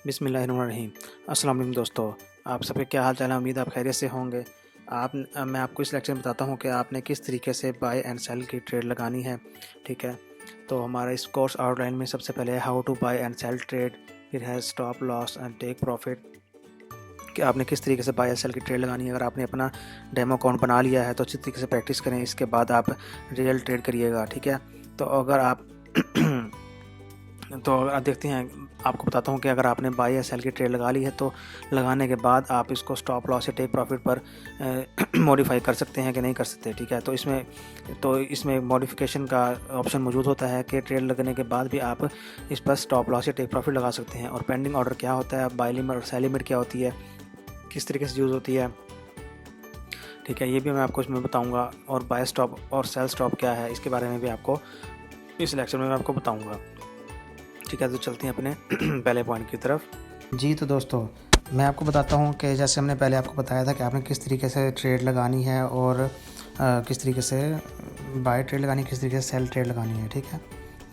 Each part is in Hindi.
बिस्मिल्लाहिर्रहमानिर्रहीम। अस्सलाम वालेकुम दोस्तों, आप सबके क्या हाल चाल है। उम्मीद आप खैरियत से होंगे। मैं आपको इस लेक्चर में बताता हूँ कि आपने किस तरीके से बाय एंड सेल की ट्रेड लगानी है। ठीक है, तो हमारा इस कोर्स आउटलाइन में सबसे पहले है how to buy and sell trade, फिर है stop loss and take profit, कि आपने किस तरीके से बाय एंड सेल की ट्रेड लगानी है। अगर आपने अपना डेमो अकाउंट बना लिया है तो अच्छी तरीके से प्रैक्टिस करें, इसके बाद आप रियल ट्रेड करिएगा। ठीक है, तो अगर आप देखते हैं, आपको बताता हूँ कि अगर आपने बाय या सेल की ट्रेड लगा ली है तो लगाने के बाद आप इसको स्टॉप लॉस या टेक प्रॉफिट पर मॉडिफाई कर सकते हैं कि नहीं कर सकते। ठीक है, तो इसमें मॉडिफिकेशन का ऑप्शन मौजूद होता है कि ट्रेड लगने के बाद भी आप इस पर स्टॉप लॉस या टेक प्रॉफिट लगा सकते हैं। और पेंडिंग ऑर्डर क्या होता है, बाय लिमिट और सेल लिमिट क्या होती है, किस तरीके से यूज़ होती है। ठीक है, ये भी मैं आपको इसमें बताऊँगा। और बाय स्टॉप और सेल स्टॉप क्या है, इसके बारे में भी आपको इस लेक्चर में मैं आपको बताऊँगा। ठीक है, तो चलते हैं अपने पहले पॉइंट की तरफ। जी तो दोस्तों, मैं आपको बताता हूँ कि जैसे हमने पहले आपको बताया था कि आपने किस तरीके से ट्रेड लगानी है और किस तरीके से बाय ट्रेड लगानी है, किस तरीके से सेल ट्रेड लगानी है। ठीक है,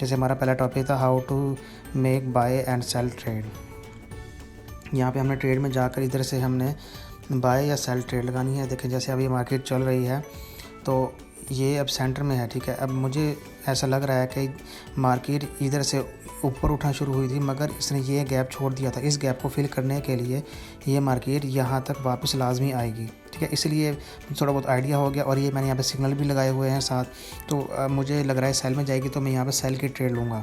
जैसे हमारा पहला टॉपिक था how to make buy and sell trade. यहाँ पे हमने ट्रेड में जाकर इधर से हमने बाय या सेल ट्रेड लगानी है। देखें, जैसे अभी मार्केट चल रही है तो ये अब सेंटर में है। ठीक है, अब मुझे ऐसा लग रहा है कि मार्केट इधर से ऊपर उठना शुरू हुई थी, मगर इसने ये गैप छोड़ दिया था। इस गैप को फिल करने के लिए ये मार्केट यहाँ तक वापस लाजमी आएगी। ठीक है, इसलिए थोड़ा बहुत आइडिया हो गया और ये मैंने यहाँ पे सिग्नल भी लगाए हुए हैं साथ। तो मुझे लग रहा है सेल में जाएगी, तो मैं यहाँ पे सेल की ट्रेड लूँगा।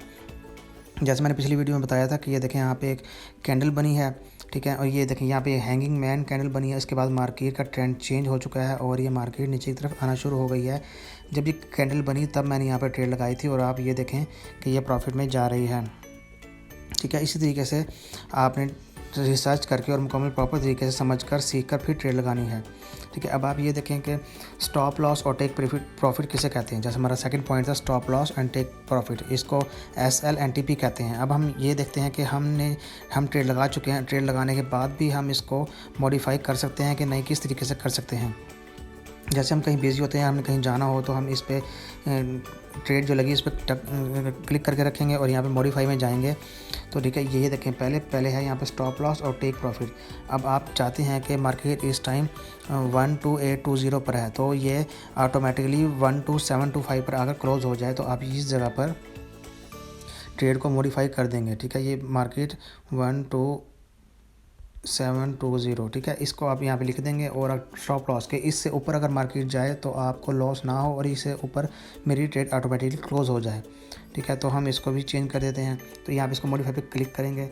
जैसे मैंने पिछली वीडियो में बताया था कि ये देखें, यहाँ पे एक कैंडल बनी है। ठीक है, और ये देखें यहाँ पे हैंगिंग मैन कैंडल बनी है। इसके बाद मार्केट का ट्रेंड चेंज हो चुका है और ये मार्केट नीचे की तरफ आना शुरू हो गई है। जब ये कैंडल बनी तब मैंने यहाँ पे ट्रेड लगाई थी और आप ये देखें कि ये प्रॉफिट में जा रही है। ठीक है, इसी तरीके से आपने रिसर्च करके और मुकम्मल प्रॉपर तरीके से समझकर सीखकर फिर ट्रेड लगानी है। ठीक है, अब आप ये देखें कि स्टॉप लॉस और टेक प्रॉफिट किसे कहते हैं। जैसे हमारा सेकंड पॉइंट था stop loss and take profit, इसको SLNTP कहते हैं। अब हम ये देखते हैं कि हम ट्रेड लगा चुके हैं, ट्रेड लगाने के बाद भी हम इसको मॉडिफाई कर सकते हैं कि नहीं, किस तरीके से कर सकते हैं। जैसे हम कहीं बिज़ी होते हैं, हमने कहीं जाना हो तो हम इस पर ट्रेड जो लगी इस पर क्लिक करके रखेंगे और यहाँ पे मॉडिफाई में जाएंगे। तो ठीक है, ये देखें, पहले है यहाँ पे स्टॉप लॉस और टेक प्रॉफिट। अब आप चाहते हैं कि मार्केट इस टाइम 12820 पर है, तो ये ऑटोमेटिकली 12725 पर अगर क्लोज़ हो जाए तो आप इस जगह पर ट्रेड को मॉडिफाई कर देंगे। ठीक है, ये मार्केट 12720, ठीक है, इसको आप यहाँ पे लिख देंगे। और स्टॉप लॉस के इससे ऊपर अगर मार्केट जाए तो आपको लॉस ना हो और इससे ऊपर मेरी ट्रेड ऑटोमेटिकली क्लोज़ हो जाए। ठीक है, तो हम इसको भी चेंज कर देते हैं। तो यहाँ पे इसको मॉडिफाई पे क्लिक करेंगे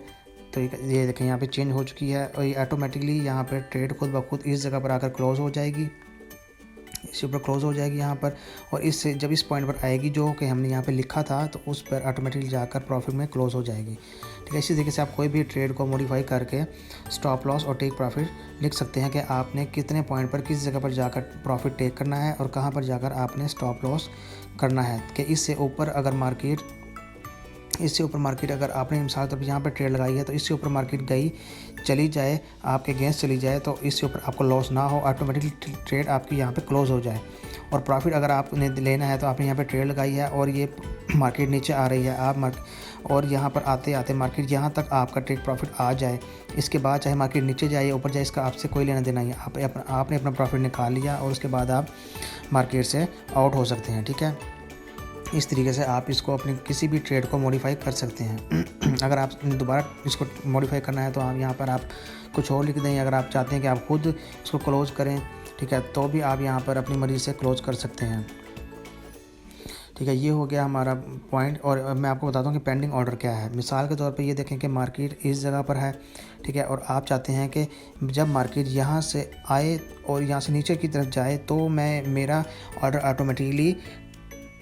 तो ये देखें यहाँ पे चेंज हो चुकी है और ये ऑटोमेटिकली यहाँ पर ट्रेड खुद ब खुद इस जगह पर आकर क्लोज़ हो जाएगी, इसके ऊपर क्लोज़ हो जाएगी यहाँ पर। और इससे जब इस पॉइंट पर आएगी जो कि हमने यहाँ पे लिखा था तो उस पर ऑटोमेटिकली जाकर प्रॉफिट में क्लोज़ हो जाएगी। ठीक है, इसी तरीके से आप कोई भी ट्रेड को मॉडिफाई करके स्टॉप लॉस और टेक प्रॉफिट लिख सकते हैं कि आपने कितने पॉइंट पर किस जगह पर जाकर प्रॉफिट टेक करना है और कहाँ पर जाकर आपने स्टॉप लॉस करना है। कि इससे ऊपर अगर आपने मिसाल तब यहाँ पर ट्रेड लगाई है तो इससे ऊपर मार्केट चली जाए, आपके अगेंस्ट चली जाए, तो इससे ऊपर आपको लॉस ना हो, ऑटोमेटिकली ट्रेड आपकी यहाँ पे क्लोज़ हो जाए। और प्रॉफिट अगर आपने लेना है तो आपने यहाँ पे ट्रेड लगाई है और ये मार्केट नीचे आ रही है, और यहाँ पर आते आते मार्केट यहाँ तक आपका टेक प्रॉफिट आ जाए। इसके बाद चाहे मार्केट नीचे जाए ऊपर जाए, इसका आपसे कोई लेना देना नहीं है। आपने अपना प्रॉफिट निकाल लिया और उसके बाद आप मार्केट से आउट हो सकते हैं। ठीक है, इस तरीके से आप इसको अपनी किसी भी ट्रेड को मॉडिफाई कर सकते हैं। अगर आप दोबारा इसको मॉडिफाई करना है तो आप यहाँ पर आप कुछ और लिख दें। अगर आप चाहते हैं कि आप खुद इसको क्लोज़ करें, ठीक है, तो भी आप यहाँ पर अपनी मर्ज़ी से क्लोज़ कर सकते हैं। ठीक है, ये हो गया हमारा पॉइंट। और मैं आपको बताता हूँ कि पेंडिंग ऑर्डर क्या है। मिसाल के तौर पे ये देखें कि मार्केट इस जगह पर है। ठीक है, और आप चाहते हैं कि जब मार्केट यहाँ से आए और यहाँ से नीचे की तरफ जाए तो मेरा ऑर्डर ऑटोमेटिकली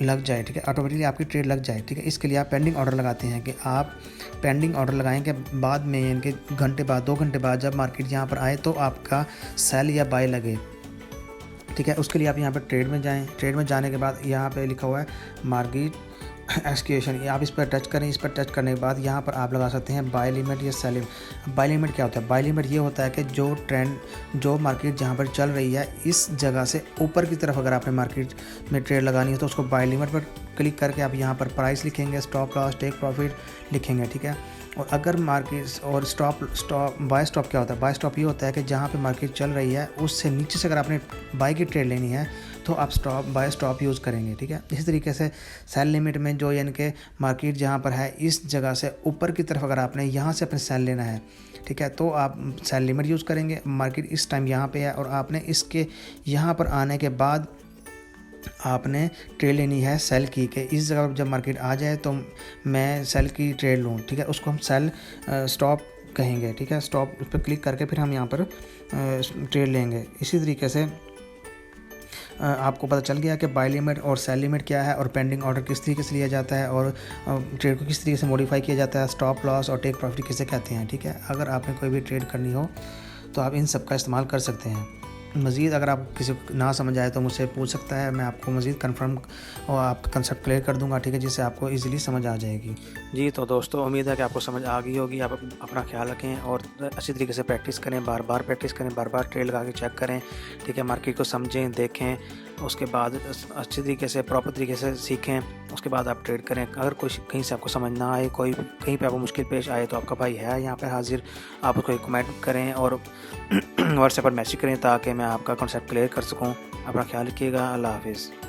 लग जाए। ठीक है, ऑटोमेटिकली आपकी ट्रेड लग जाए। ठीक है, इसके लिए आप पेंडिंग ऑर्डर लगाते हैं कि आप पेंडिंग ऑर्डर लगाएं कि बाद में इनके घंटे बाद 2 घंटे बाद जब मार्केट यहाँ पर आए तो आपका सेल या बाय लगे। ठीक है, उसके लिए आप यहाँ पर ट्रेड में जाएं। ट्रेड में जाने के बाद यहाँ पे लिखा हुआ है मार्केट एक्सक्यूशन, आप इस पर टच करें। इस पर टच करने के बाद यहाँ पर आप लगा सकते हैं बाय लिमिट या सेल लिमिट। बाय लिमिट क्या होता है? बाय लिमिट ये होता है कि जो मार्केट जहाँ पर चल रही है इस जगह से ऊपर की तरफ अगर आपने मार्केट में ट्रेड लगानी है तो उसको बाय लिमिट पर क्लिक करके आप यहाँ पर प्राइस लिखेंगे, स्टॉप लॉस, टेक प्रॉफिट लिखेंगे। ठीक है, और अगर मार्केट और बाय स्टॉप क्या होता है? बाय स्टॉप ये होता है कि जहाँ पे मार्केट चल रही है उससे नीचे से अगर आपने बाय की ट्रेड लेनी है तो आप बाय स्टॉप यूज़ करेंगे, ठीक है। इसी तरीके से सेल लिमिट में जो यानी कि मार्केट जहाँ पर है इस जगह से ऊपर की तरफ अगर आपने यहाँ से अपने सेल लेना है, ठीक है, तो आप सेल लिमिट यूज़ करेंगे। मार्केट इस टाइम यहाँ पे है और आपने इसके यहाँ पर आने के बाद आपने ट्रेड लेनी है सेल की, के इस जगह जब मार्केट आ जाए तो मैं सेल की ट्रेड लूँ, ठीक है। उसको हम सेल स्टॉप कहेंगे, ठीक है। स्टॉप उस पर क्लिक करके फिर हम यहाँ पर ट्रेड लेंगे। इसी तरीके से आपको पता चल गया कि बाय लिमिट और सेल लिमिट क्या है और पेंडिंग ऑर्डर किस तरीके से लिया जाता है और ट्रेड को किस तरीके से मॉडिफाई किया जाता है, स्टॉप लॉस और टेक प्रॉफिट किसे कहते हैं, ठीक है। अगर आपने कोई भी ट्रेड करनी हो तो आप इन सब का इस्तेमाल कर सकते हैं। मज़ीद अगर आप किसी को ना समझ आए तो मुझसे पूछ सकता है, मैं आपको मज़ीद कंफर्म और आपका कंसेप्ट क्लियर कर दूंगा, ठीक है, जिससे आपको इजीली समझ आ जाएगी। जी तो दोस्तों, उम्मीद है कि आपको समझ आ गई होगी। आप अपना ख्याल रखें और अच्छी तरीके से प्रैक्टिस करें, बार बार प्रैक्टिस करें, बार बार ट्रेड लगा के चेक करें, ठीक है। मार्केट को समझें, देखें, उसके बाद अच्छी तरीके से प्रॉपर तरीके से सीखें, उसके बाद आप ट्रेड करें। अगर कोई कहीं से आपको समझ ना आए, कोई कहीं पे आपको मुश्किल पेश आए तो आपका भाई है यहाँ पे हाजिर, आप उसको कमेंट करें और व्हाट्सएप पर मैसेज करें ताकि मैं आपका कॉन्सेप्ट क्लियर कर सकूँ। अपना ख्याल रखिएगा। अल्लाह हाफिज़।